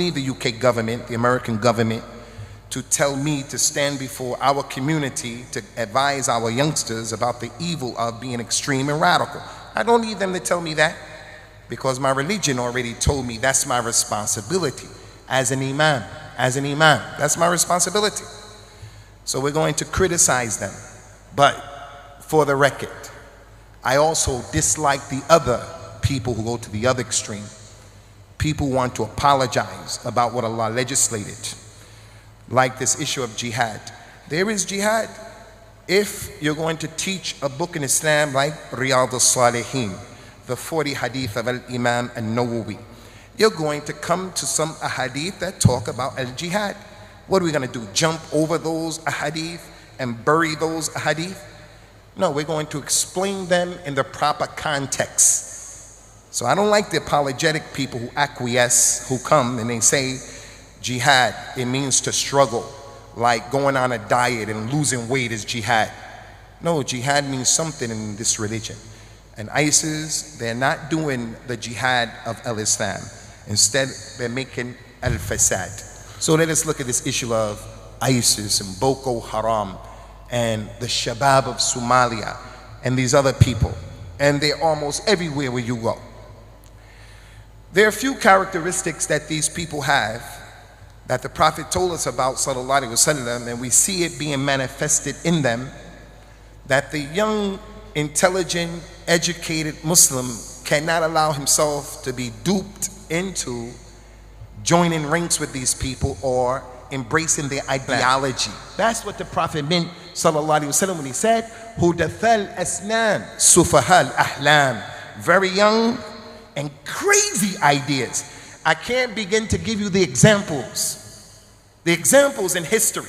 need the UK government, the American government, to tell me to stand before our community to advise our youngsters about the evil of being extreme and radical. I don't need them to tell me that, because my religion already told me that's my responsibility as an imam. As an imam, that's my responsibility. So we're going to criticize them. But for the record, I also dislike the other people who go to the other extreme. People want to apologize about what Allah legislated, like this issue of jihad. There is jihad. If you're going to teach a book in Islam like Riyadh al-Salihin, the 40 hadith of Al-Imam al-Nawawi, you're going to come to some ahadith that talk about al-jihad. What are we going to do? Jump over those ahadith and bury those ahadith? No, we're going to explain them in the proper context. So I don't like the apologetic people who acquiesce, who come and they say jihad, it means to struggle, like going on a diet and losing weight is jihad. No, jihad means something in this religion. And ISIS, they're not doing the jihad of al-Islam. Instead, they're making al-Fasad. So let us look at this issue of ISIS and Boko Haram and the Shabab of Somalia and these other people. And they're almost everywhere where you go. There are a few characteristics that these people have that the Prophet told us about, sallallahu alaihi wasallam, and we see it being manifested in them, that the young, intelligent, educated Muslim cannot allow himself to be duped into joining ranks with these people or embracing their ideology. That's what the Prophet meant, sallallahu alaihi wasallam, when he said, Hudathal asnan, sufahal ahlam, very young and crazy ideas. I can't begin to give you the examples in history.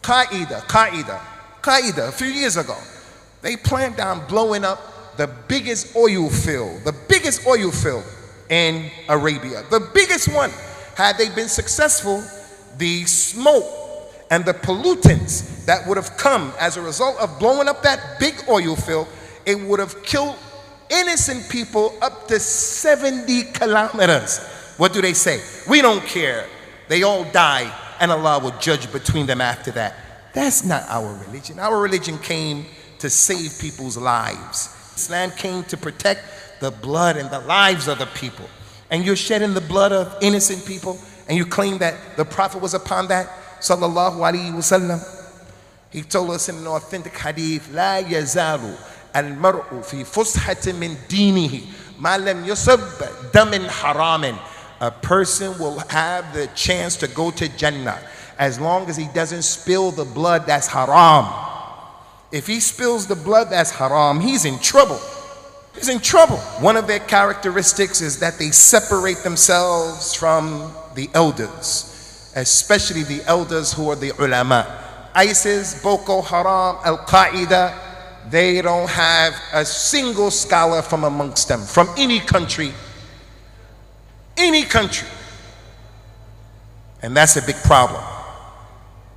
Qaeda, a few years ago, they planned on blowing up the biggest oil field in Arabia, the biggest one. Had they been successful, the smoke and the pollutants that would have come as a result of blowing up that big oil field, it would have killed innocent people up to 70 kilometers. What do they say? We don't care. They all die and Allah will judge between them after that. That's not our religion. Our religion came to save people's lives. Islam came to protect the blood and the lives of the people. And you're shedding the blood of innocent people and you claim that the Prophet was upon that, sallallahu alaihi wasallam. He told us in an authentic hadith, La yazalu al-mar'u fi fushatin min dinihi ma lam yusab damin haramin. A person will have the chance to go to Jannah as long as he doesn't spill the blood that's haram. If he spills the blood that's haram, he's in trouble. He's in trouble. One of their characteristics is that they separate themselves from the elders, especially the elders who are the ulama. ISIS, Boko Haram, Al-Qaeda, they don't have a single scholar from amongst them, from any country. Any country. And that's a big problem.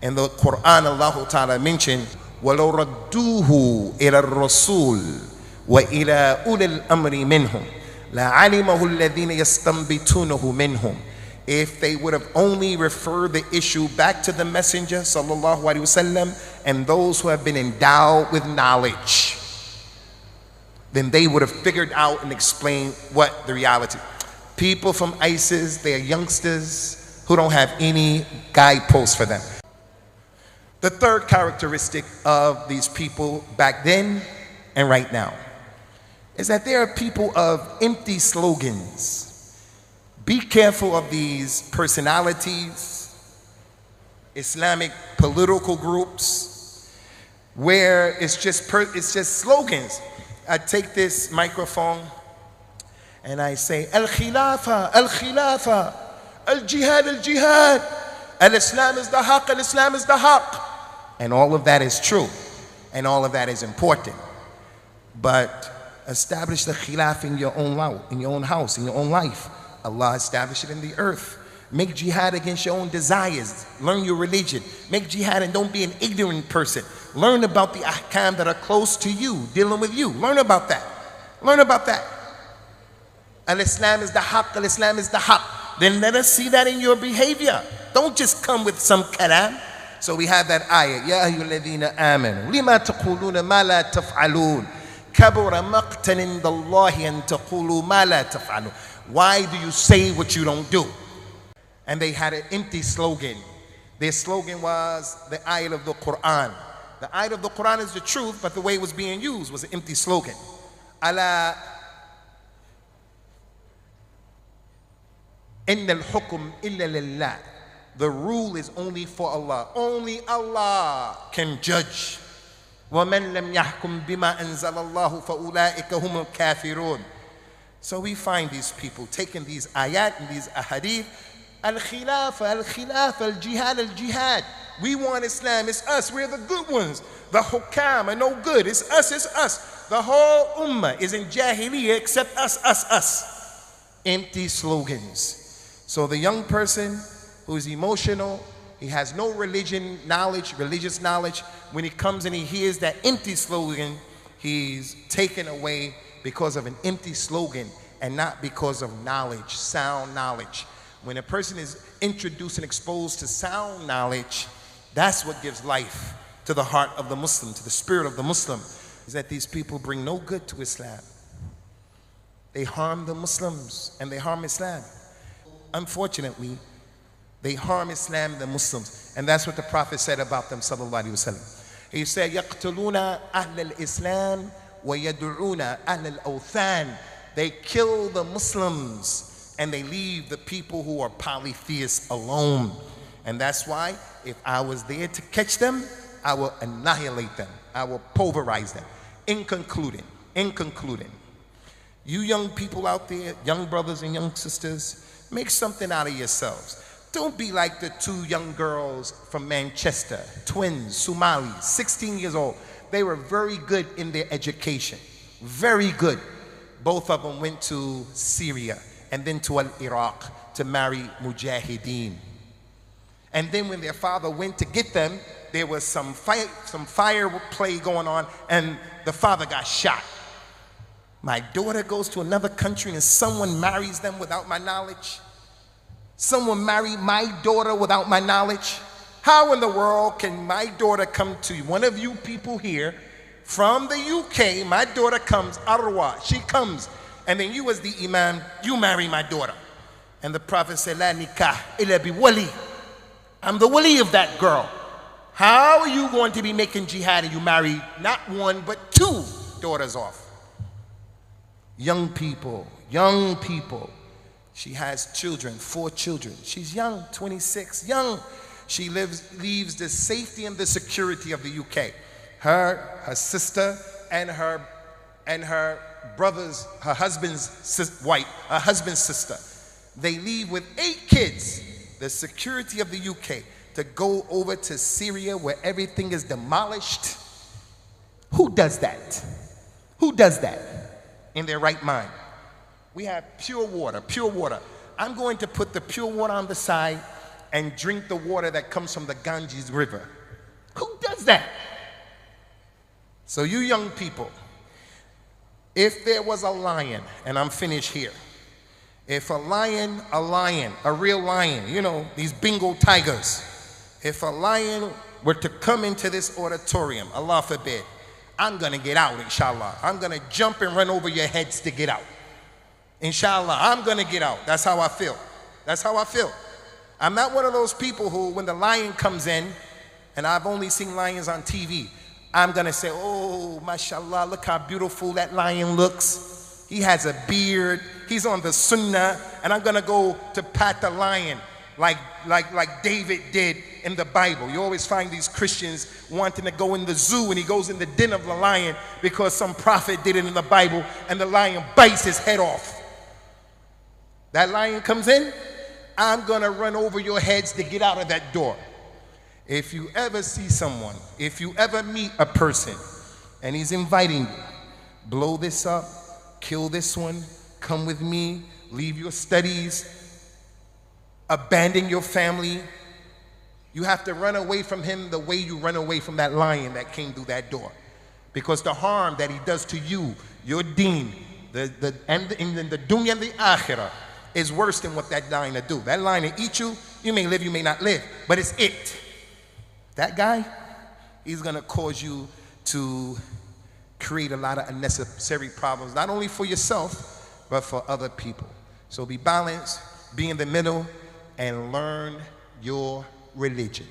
In the Quran, Allah Ta'ala mentioned, وَلَوْ رَدُّوهُ إِلَى الرَّسُولِ وَإِلَى أُولِي الْأَمْرِ مِنْهُمْ لَعَلِمَهُ الَّذِينَ يَسْتَنْبِطُونَهُ مِنْهُمْ. If they would have only referred the issue back to the Messenger, sallallahu alaihi wasallam, and those who have been endowed with knowledge, then they would have figured out and explained what the reality. People from ISIS, they are youngsters who don't have any guideposts for them. The third characteristic of these people back then and right now is that they are people of empty slogans. Be careful of these personalities, Islamic political groups, where it's just slogans. I take this microphone and I say, Al-Khilafah, Al-Khilafah, Al-Jihad, Al-Jihad, Al-Islam is the haqq, Al-Islam is the haqq. And all of that is true, and all of that is important. But establish the khilaf in your own house, in your own life. Allah established it in the earth. Make jihad against your own desires. Learn your religion. Make jihad and don't be an ignorant person. Learn about the ahkam that are close to you, dealing with you. Learn about that. Learn about that. Al-Islam is the haqq, Al-Islam is the haqq. then let us see that in your behavior. Don't just come with some kalam. So we have that ayah, Ya ayyuhalladhina amanu, lima taquluna ma la taf'alun, kabura maqtan indallahi an taqulu ma la taf'alun. Why do you say what you don't do? And they had an empty slogan. Their slogan was the ayah of the Quran. The ayah of the Quran is the truth, but the way it was being used was an empty slogan. Ala inna al-hukm illa lillah. The rule is only for Allah. Only Allah can judge. وَمَنْ لَمْ يَحْكُمْ بِمَا أَنزَلَ اللَّهُ فَأُولَٰئِكَ هُمُ الْكَافِرُونَ. So we find these people taking these ayat and these ahadith. Al-Khilafah, Al-Khilafah, Al-Jihad, Al-Jihad. We want Islam, it's us, we're the good ones. The hukam are no good, it's us, it's us. The whole ummah is in Jahiliyyah except us, us, us. Empty slogans. So the young person who is emotional, he has no religious knowledge, when he comes and he hears that empty slogan, he's taken away because of an empty slogan and not because of knowledge, sound knowledge. When a person is introduced and exposed to sound knowledge, that's what gives life to the heart of the Muslim, to the spirit of the Muslim, is that these people bring no good to Islam. They harm the Muslims and they harm Islam. Unfortunately, they harm Islam and the Muslims. And that's what the Prophet said about them, sallallahu alaihi wasallam. He said, يَقْتُلُونَ أَهْلَ الْإِسْلَامِ وَيَدْعُونَ أَهْلَ الْأَوْثَانِ. They kill the Muslims and they leave the people who are polytheists alone. And that's why, if I was there to catch them, I will annihilate them. I will pulverize them. In concluding, you young people out there, young brothers and young sisters, make something out of yourselves. Don't be like the two young girls from Manchester, twins, Somalis, 16 years old. They were very good in their education, very good. Both of them went to Syria and then to Iraq to marry mujahideen. And then when their father went to get them, there was some fire play going on and the father got shot. My daughter goes to another country and someone marries them without my knowledge? Someone married my daughter without my knowledge? How in the world can my daughter come to you? One of you people here from the UK, my daughter comes, Arwa, she comes, and then you as the imam, you marry my daughter. And the Prophet said, La nikah illa bi wali. I'm the wali of that girl. How are you going to be making jihad and you marry not one but two daughters off? Young people. She has children, 4 children. She's young, 26, young. She leaves the safety and the security of the UK. Her sister, and her brother's, her husband's sister. They leave with 8 kids, the security of the UK, to go over to Syria where everything is demolished. Who does that? Who does that in their right mind? We have pure water. I'm going to put the pure water on the side and drink the water that comes from the Ganges River. Who does that? So you young people, if there was a lion, and I'm finished here, if a lion, a real lion, you know, these Bengal tigers, if a lion were to come into this auditorium, Allah forbid, I'm going to get out, inshallah. I'm going to jump and run over your heads to get out. Inshallah, I'm going to get out. That's how I feel. That's how I feel. I'm not one of those people who, when the lion comes in, and I've only seen lions on TV, I'm going to say, oh, mashallah, look how beautiful that lion looks. He has a beard. He's on the sunnah. And I'm going to go to pat the lion like David did in the Bible. You always find these Christians wanting to go in the zoo and he goes in the den of the lion because some prophet did it in the Bible and the lion bites his head off. That lion comes in, I'm going to run over your heads to get out of that door. If you ever see someone, if you ever meet a person and he's inviting you, blow this up, kill this one, come with me, leave your studies, abandon your family, you have to run away from him the way you run away from that lion that came through that door. Because the harm that he does to you, your deen, in the dunya and the akhirah, is worse than what that lion will do. That lion will eat you. You may live, you may not live, but it's it. That guy, he's going to cause you to create a lot of unnecessary problems, not only for yourself, but for other people. So be balanced, be in the middle, and learn your religion.